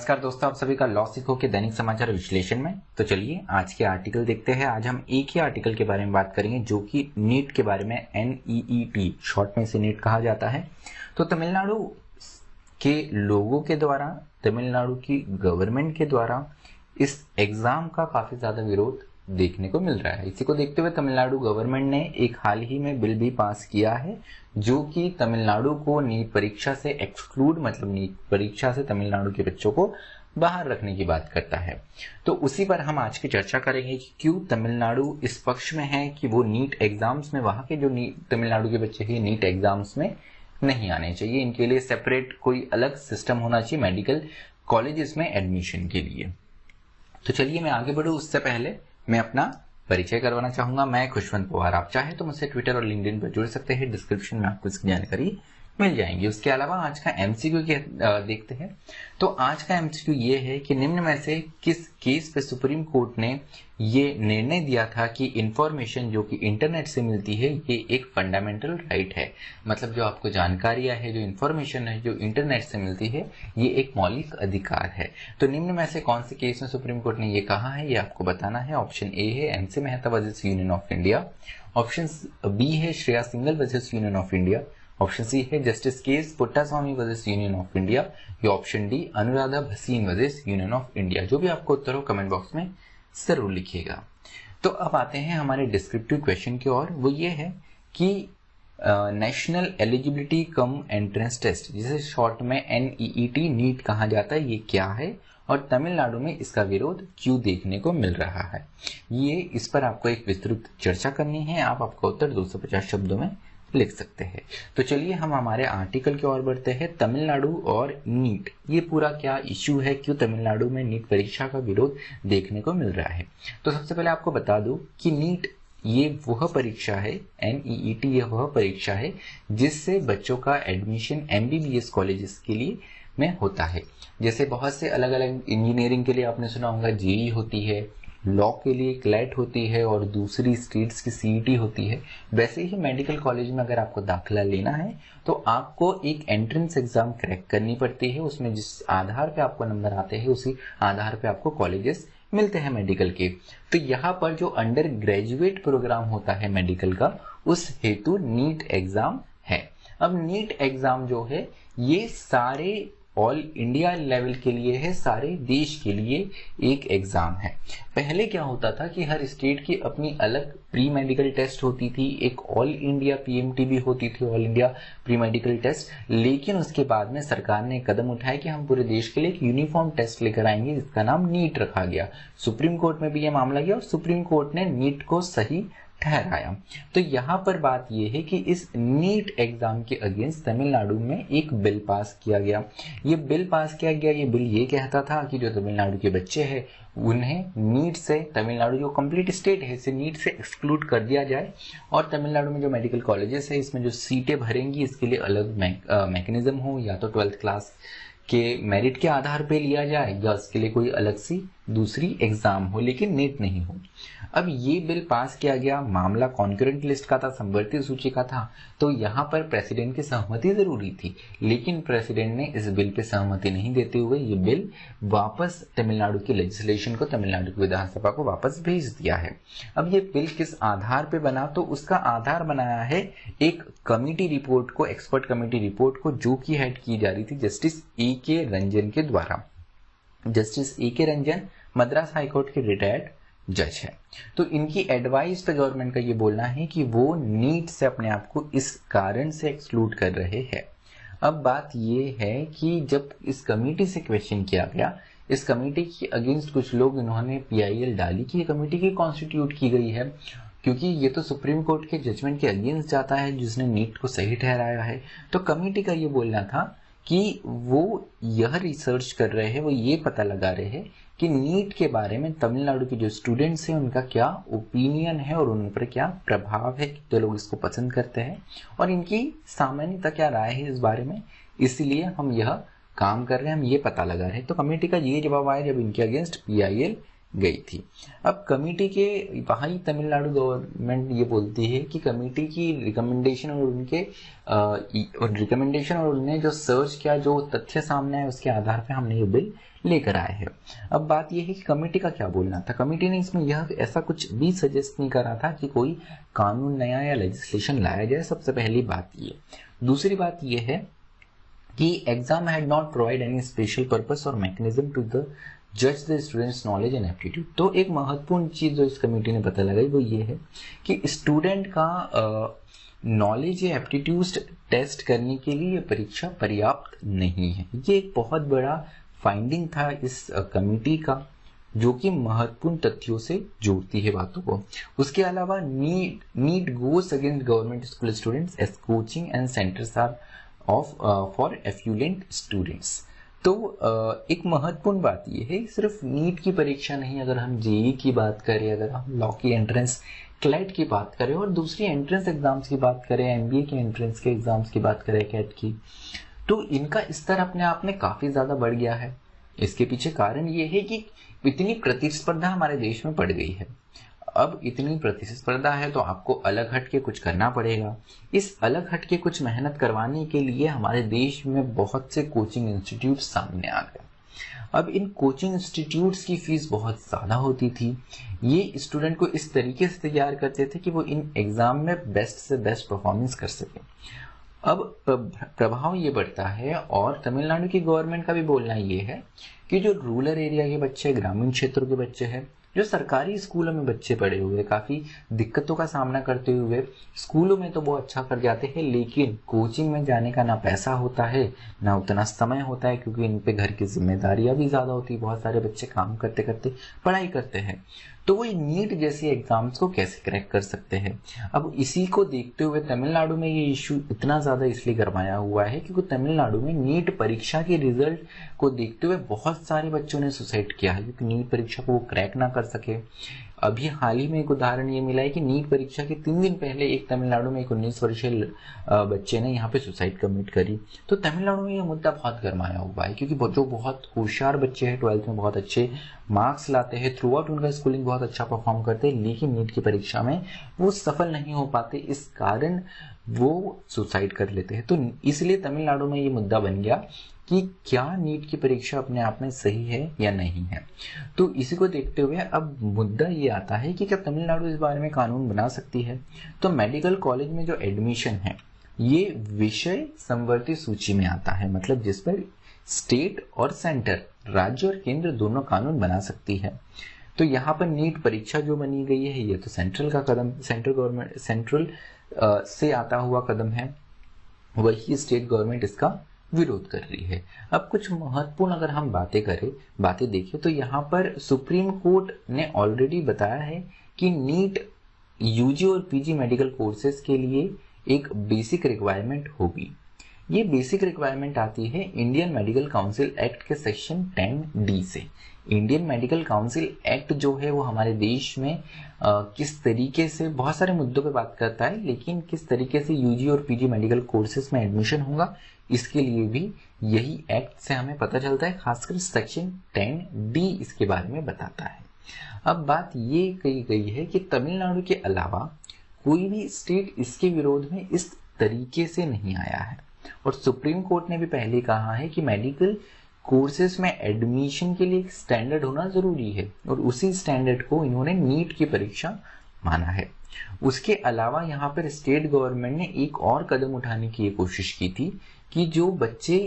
नमस्कार दोस्तों, आप सभी का लॉ सीखो के दैनिक समाचार विश्लेषण में। तो चलिए आज के आर्टिकल देखते हैं। आज हम एक ही आर्टिकल के बारे में बात करेंगे जो कि नीट के बारे में, NEET शॉर्ट में से नीट कहा जाता है। तो तमिलनाडु के लोगों के द्वारा, तमिलनाडु की गवर्नमेंट के द्वारा इस एग्जाम का काफी ज्यादा विरोध देखने को मिल रहा है। इसी को देखते हुए तमिलनाडु गवर्नमेंट ने एक हाल ही में बिल भी पास किया है जो कि तमिलनाडु को नीट परीक्षा से एक्सक्लूड, मतलब नीट परीक्षा से तमिलनाडु के बच्चों को बाहर रखने की बात करता है। तो उसी पर हम आज की चर्चा करेंगे कि क्यों तमिलनाडु इस पक्ष में है कि वो नीट एग्जाम्स में, वहां के जो तमिलनाडु के बच्चे हैं नीट एग्जाम्स में नहीं आने चाहिए। इनके लिए सेपरेट कोई अलग सिस्टम होना चाहिए मेडिकल कॉलेजेस में एडमिशन के लिए। तो चलिए मैं आगे बढ़ूं उससे पहले मैं अपना परिचय करवाना चाहूंगा। मैं खुशवंत पवार। आप चाहे तो मुझसे ट्विटर और लिंक्डइन पर जुड़ सकते हैं, डिस्क्रिप्शन में आपको इसकी जानकारी मिल जाएंगी। उसके अलावा आज का एमसीक्यू देखते हैं। तो आज का एमसीक्यू ये है कि निम्न में से किस केस पे सुप्रीम कोर्ट ने ये निर्णय दिया था कि इंफॉर्मेशन जो कि इंटरनेट से मिलती है ये एक फंडामेंटल राइट है। मतलब जो आपको जानकारियां है, जो इंफॉर्मेशन है जो इंटरनेट से मिलती है, ये एक मौलिक अधिकार है। तो निम्न में से कौन से केस में सुप्रीम कोर्ट ने ये कहा है, ये आपको बताना है। ऑप्शन ए है MC Mehta versus Union of India, option B है Shreya Singhal versus Union of India, option C है justice KS Puttaswamy versus Union of India, या option D Anuradha Bhasin versus Union of India. जो भी आपको उत्तर हो कमेंट बॉक्स में जरूर लिखिएगा। तो अब आते हैं हमारे डिस्क्रिप्टिव क्वेश्चन की ओर। वो ये है कि national eligibility cum entrance test, जिसे शॉर्ट में NEET नीट कहा जाता है, ये क्या है और तमिलनाडु में इसका विरोध क्यों देखने को मिल रहा है, ये इस पर आपको एक विस्तृत चर्चा करनी है। आप आपका उत्तर 250 शब्दों में लिख सकते हैं। तो चलिए हम हमारे आर्टिकल की ओर बढ़ते हैं। तमिलनाडु और नीट, ये पूरा क्या इश्यू है, क्यों तमिलनाडु में नीट परीक्षा का विरोध देखने को मिल रहा है। तो सबसे पहले आपको बता दूं कि नीट ये वह परीक्षा है, NEET ये वह परीक्षा है जिससे बच्चों का एडमिशन MBBS कॉलेजेस के लिए में होता है। जैसे बहुत से अलग अलग इंजीनियरिंग के लिए आपने सुना होगा JEE होती है, लॉ के लिए क्लैट होती है और दूसरी स्टेट्स की CET होती है। वैसे ही मेडिकल कॉलेज में अगर आपको दाखिला लेना है तो आपको एक एंट्रेंस एग्जाम क्रैक करनी पड़ती है। उसमें जिस आधार पे आपको नंबर आते हैं उसी आधार पे आपको कॉलेजेस मिलते हैं मेडिकल के। तो यहाँ पर जो अंडर ग्रेजुएट प्रोग्राम होता है मेडिकल का, उस हेतु नीट एग्जाम है। अब नीट एग्जाम जो है ये सारे ऑल इंडिया लेवल के लिए है, सारे देश के लिए एक एग्जाम है। पहले क्या होता था कि हर स्टेट की अपनी अलग प्री मेडिकल टेस्ट होती थी, एक ऑल इंडिया PMT भी होती थी, all India pre medical test. लेकिन उसके बाद में सरकार ने कदम उठाया कि हम पूरे देश के लिए एक यूनिफॉर्म टेस्ट लेकर आएंगे जिसका नाम नीट रखा गया। सुप्रीम कोर्ट में भी यह मामला गया और सुप्रीम कोर्ट ने नीट को सही ठहराया। तो यहाँ पर बात यह है कि इस नीट एग्जाम के अगेंस्ट तमिलनाडु में एक बिल पास किया गया। ये बिल पास किया गया, ये बिल ये कहता था कि जो तमिलनाडु के बच्चे हैं उन्हें नीट से, तमिलनाडु जो कंप्लीट स्टेट है इसे नीट से एक्सक्लूड कर दिया जाए और तमिलनाडु में जो मेडिकल कॉलेजेस है इसमें जो सीटें भरेंगी इसके लिए अलग मैकेनिज्म हो, या तो 12th क्लास के मेरिट के आधार पे लिया जाए या उसके लिए कोई अलग सी दूसरी एग्जाम हो, लेकिन नीट नहीं हो। अब ये बिल पास किया गया, मामला कॉन्करेंट लिस्ट का था, संवर्ती सूची का था, तो यहाँ पर प्रेसिडेंट की सहमति जरूरी थी। लेकिन प्रेसिडेंट ने इस बिल पे सहमति नहीं देते हुए ये बिल वापस तमिलनाडु की लेजिस्लेशन को, तमिलनाडु की विधानसभा को वापस भेज दिया है। अब ये बिल किस आधार पे बना, तो उसका आधार बनाया है एक कमिटी रिपोर्ट को, एक्सपर्ट कमिटी रिपोर्ट को, जो की हेड की जा रही थी जस्टिस A.K. रंजन के द्वारा। Justice A.K. Ranjan Madras high court के रिटायर्ड जज है। तो इनकी एडवाइस पे गवर्नमेंट का ये बोलना है कि वो नीट से अपने आप को इस कारण से एक्सक्लूड कर रहे हैं। अब बात ये है कि जब इस कमेटी से क्वेश्चन किया गया, इस कमेटी के अगेंस्ट कुछ लोग इन्होंने PIL डाली कि ये कमेटी की कॉन्स्टिट्यूट की गई है, क्योंकि ये तो सुप्रीम कोर्ट के जजमेंट के अगेंस्ट जाता है जिसने नीट को सही ठहराया है। तो कमेटी का ये बोलना था कि वो यह रिसर्च कर रहे हैं, वो ये पता लगा रहे हैं कि नीट के बारे में तमिलनाडु के जो स्टूडेंट्स हैं उनका क्या ओपिनियन है और उन पर क्या प्रभाव है, कितने लोग इसको पसंद करते हैं और इनकी सामान्यतः क्या राय है इस बारे में। इसलिए हम यह काम कर रहे हैं, हम ये पता लगा रहे हैं। तो कमेटी का ये जवाब आया जब इनके अगेंस्ट PIL गई थी। अब कमेटी के वहाँ ही तमिलनाडु गवर्नमेंट ये बोलती है कि कमेटी की रिकमेंडेशन और उनने जो सर्च किया, जो तथ्य सामने आए, उसके आधार पे हमने ये बिल लेकर आए हैं। अब बात यह है कि कमेटी का क्या बोलना था। कमेटी ने इसमें यह ऐसा कुछ भी सजेस्ट नहीं करा था कि कोई कानून नया या लेजिस्लेशन लाया जाए। सबसे पहली बात ये। दूसरी बात यह है कि exam had not provide any special purpose और मैकेनिज्म टू द जज the students knowledge and aptitude. तो एक महत्वपूर्ण चीज जो इस कमेटी ने पता लगाई वो ये है कि स्टूडेंट का नॉलेज या एप्टीट्यूड टेस्ट करने के लिए ये परीक्षा पर्याप्त नहीं है। ये एक बहुत बड़ा फाइंडिंग था इस कमेटी का, जो कि महत्वपूर्ण तथ्यों से जोड़ती है बातों को। उसके अलावा NEET goes against government school students as coaching and centres are off for affluent students. तो एक महत्वपूर्ण बात यह है, सिर्फ नीट की परीक्षा नहीं, अगर हम जेईई की बात करें, अगर हम लॉ की एंट्रेंस क्लैट की बात करें और दूसरी एंट्रेंस एग्जाम्स की बात करें, एमबीए के एंट्रेंस के एग्जाम्स की बात करें, कैट की, तो इनका स्तर अपने आप में काफी ज्यादा बढ़ गया है। इसके पीछे कारण ये है कि इतनी प्रतिस्पर्धा हमारे देश में बढ़ गई है। अब इतनी प्रतिस्पर्धा है तो आपको अलग हट के कुछ करना पड़ेगा। इस अलग हट के कुछ मेहनत करवाने के लिए हमारे देश में बहुत से कोचिंग इंस्टीट्यूट सामने आ गए। अब इन कोचिंग इंस्टीट्यूट्स की फीस बहुत ज्यादा होती थी। ये स्टूडेंट को इस तरीके से तैयार करते थे कि वो इन एग्जाम में बेस्ट से बेस्ट परफॉर्मेंस कर सके। अब प्रभाव ये बढ़ता है और तमिलनाडु की गवर्नमेंट का भी बोलना ये है कि जो रूरल एरिया के बच्चे, ग्रामीण क्षेत्रों के बच्चे हैं, जो सरकारी स्कूलों में बच्चे पढ़े हुए, काफी दिक्कतों का सामना करते हुए स्कूलों में तो वो अच्छा कर जाते हैं, लेकिन कोचिंग में जाने का ना पैसा होता है ना उतना समय होता है, क्योंकि इन पे घर की जिम्मेदारियां भी ज्यादा होती है। बहुत सारे बच्चे काम करते करते पढ़ाई करते हैं, तो वो नीट जैसी एग्जाम्स को कैसे क्रैक कर सकते हैं। अब इसी को देखते हुए तमिलनाडु में ये इशू इतना ज्यादा इसलिए गरमाया हुआ है क्योंकि तमिलनाडु में नीट परीक्षा के रिजल्ट को देखते हुए बहुत सारे बच्चों ने सुसाइड किया है, क्योंकि नीट परीक्षा को वो क्रैक ना कर सके। अभी हाल ही में एक उदाहरण ये मिला है कि नीट परीक्षा के 3 दिन पहले एक तमिलनाडु में एक 19 वर्षीय बच्चे ने यहाँ पे सुसाइड कमिट करी। तो तमिलनाडु में ये मुद्दा बहुत गरमाया हुआ है, क्योंकि जो बहुत होशियार बच्चे हैं, 12th में बहुत अच्छे मार्क्स लाते हैं, थ्रू आउट उनका स्कूलिंग बहुत अच्छा परफॉर्म करते हैं, लेकिन नीट की परीक्षा में वो सफल नहीं हो पाते, इस कारण वो सुसाइड कर लेते हैं। तो इसलिए तमिलनाडु में ये मुद्दा बन गया कि क्या नीट की परीक्षा अपने आप में सही है या नहीं है। तो इसी को देखते हुए अब मुद्दा ये आता है कि क्या तमिलनाडु इस बारे में कानून बना सकती है। तो मेडिकल कॉलेज में जो एडमिशन है ये विषय संवर्ती सूची में आता है, मतलब जिस पर स्टेट और सेंटर, राज्य और केंद्र दोनों कानून बना सकती है। तो यहाँ पर नीट परीक्षा जो बनी गई है ये तो सेंट्रल का कदम, सेंट्रल से आता हुआ कदम है, वही स्टेट गवर्नमेंट इसका विरोध कर रही है। अब कुछ महत्वपूर्ण अगर हम बातें देखें तो यहाँ पर सुप्रीम कोर्ट ने ऑलरेडी बताया है कि नीट यूजी और पीजी मेडिकल कोर्सेज के लिए एक बेसिक रिक्वायरमेंट होगी। ये बेसिक रिक्वायरमेंट आती है इंडियन मेडिकल काउंसिल एक्ट के सेक्शन 10D से। इंडियन मेडिकल काउंसिल एक्ट जो है वो हमारे देश में किस तरीके से बहुत सारे मुद्दों पे बात करता है, लेकिन किस तरीके से यूजी और पीजी मेडिकल कोर्सेज में एडमिशन होगा इसके लिए भी यही एक्ट से हमें पता चलता है। खासकर सेक्शन 10D इसके बारे में बताता है। अब बात ये कही गई है कि तमिलनाडु के अलावा कोई भी स्टेट इसके विरोध में इस तरीके से नहीं आया है, और सुप्रीम कोर्ट ने भी पहले कहा है कि मेडिकल कोर्सेज में एडमिशन के लिए एक स्टैंडर्ड होना जरूरी है, और उसी स्टैंडर्ड को इन्होंने नीट की परीक्षा माना है। उसके अलावा यहाँ पर स्टेट गवर्नमेंट ने एक और कदम उठाने की कोशिश की थी कि जो बच्चे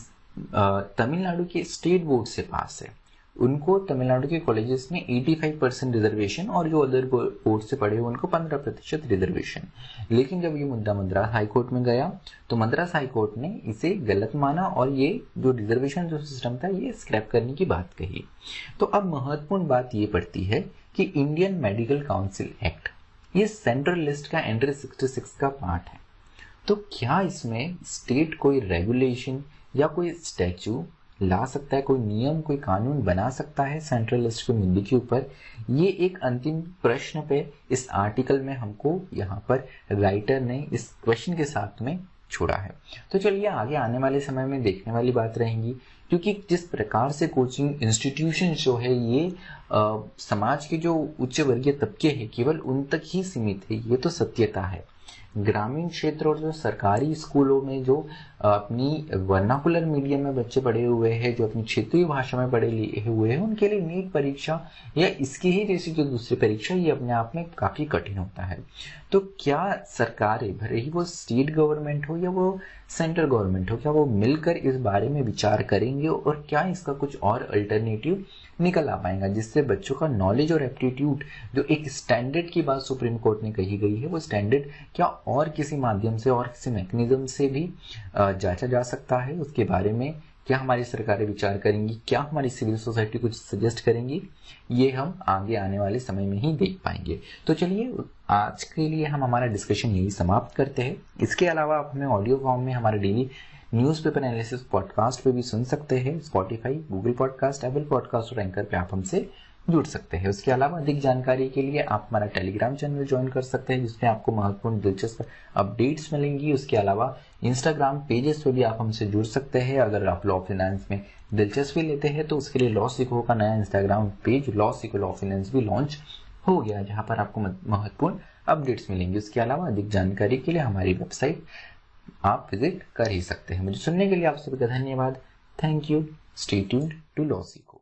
तमिलनाडु के स्टेट बोर्ड से पास है उनको तमिलनाडु के कॉलेजेस में 85% रिजर्वेशन, और जो अदर बोर्ड से पढ़े हुए उनको 15% रिजर्वेशन। लेकिन जब ये मुद्दा मद्रास हाईकोर्ट में गया तो मद्रास हाईकोर्ट ने इसे गलत माना और ये जो रिजर्वेशन जो सिस्टम था ये स्क्रैप करने की बात कही। तो अब महत्वपूर्ण बात ये पड़ती है कि इंडियन मेडिकल काउंसिल एक्ट ये सेंट्रल लिस्ट का एंट्री 66 का पार्ट है। तो क्या इसमें स्टेट कोई रेगुलेशन या कोई स्टैच्यू ला सकता है, कोई नियम, कोई कानून बना सकता है सेंट्रल लिस्ट के मुद्दे के ऊपर? ये एक अंतिम प्रश्न पे इस आर्टिकल में हमको यहाँ पर राइटर ने इस क्वेश्चन के साथ में छोड़ा है। तो चलिए आगे आने वाले समय में देखने वाली बात रहेंगी, क्योंकि जिस प्रकार से कोचिंग इंस्टीट्यूशन जो है ये समाज के जो उच्च वर्गीय तबके हैं केवल उन तक ही सीमित है, ये तो सत्यता है। ग्रामीण क्षेत्र और जो सरकारी स्कूलों में जो अपनी वर्नाकुलर मीडियम में बच्चे पढ़े हुए हैं, जो अपनी क्षेत्रीय भाषा में पढ़े लिए हुए हैं, उनके लिए नीट परीक्षा या इसकी ही जैसी जो दूसरी परीक्षा ये अपने आप में काफी कठिन होता है। तो क्या सरकारें, भले ही वो स्टेट गवर्नमेंट हो या वो सेंट्रल गवर्नमेंट हो, क्या वो मिलकर इस बारे में विचार करेंगे और क्या इसका कुछ और अल्टरनेटिव निकल आ पाएगा, जिससे बच्चों का नॉलेज और एप्टीट्यूड, जो एक स्टैंडर्ड की बात सुप्रीम कोर्ट ने कही गई है, वो स्टैंडर्ड क्या और किसी माध्यम से और किसी मैकेनिज्म से भी जांचा जा सकता है, उसके बारे में क्या हमारी सरकारें विचार करेंगी, क्या हमारी सिविल सोसाइटी कुछ सजेस्ट करेंगी, ये हम आगे आने वाले समय में ही देख पाएंगे। तो चलिए आज के लिए हम हमारा डिस्कशन यही समाप्त करते हैं। इसके अलावा आप हमें ऑडियो फॉर्म में हमारे डेली न्यूज़पेपर एनालिसिस पॉडकास्ट पे भी सुन सकते हैं। Spotify, Google podcast, Apple podcast और एंकर पे आप हमसे जुड़ सकते हैं। उसके अलावा अधिक जानकारी के लिए आप हमारा टेलीग्राम चैनल ज्वाइन कर सकते हैं, जिसमें आपको महत्वपूर्ण दिलचस्प अपडेट्स मिलेंगी। उसके अलावा इंस्टाग्राम पेजेस पे भी आप हमसे जुड़ सकते हैं। अगर आप लॉ फाइनेंस में दिलचस्पी लेते हैं तो उसके लिए लॉ सीखो का नया इंस्टाग्राम पेज लॉ सीखो लॉ फाइनेंस भी लॉन्च हो गया, जहां पर आपको महत्वपूर्ण अपडेट्स मिलेंगे। उसके अलावा अधिक जानकारी के लिए हमारी वेबसाइट आप विजिट कर ही सकते हैं। मुझे सुनने के लिए आप सभी का धन्यवाद। Thank you. Stay tuned to law सीखो।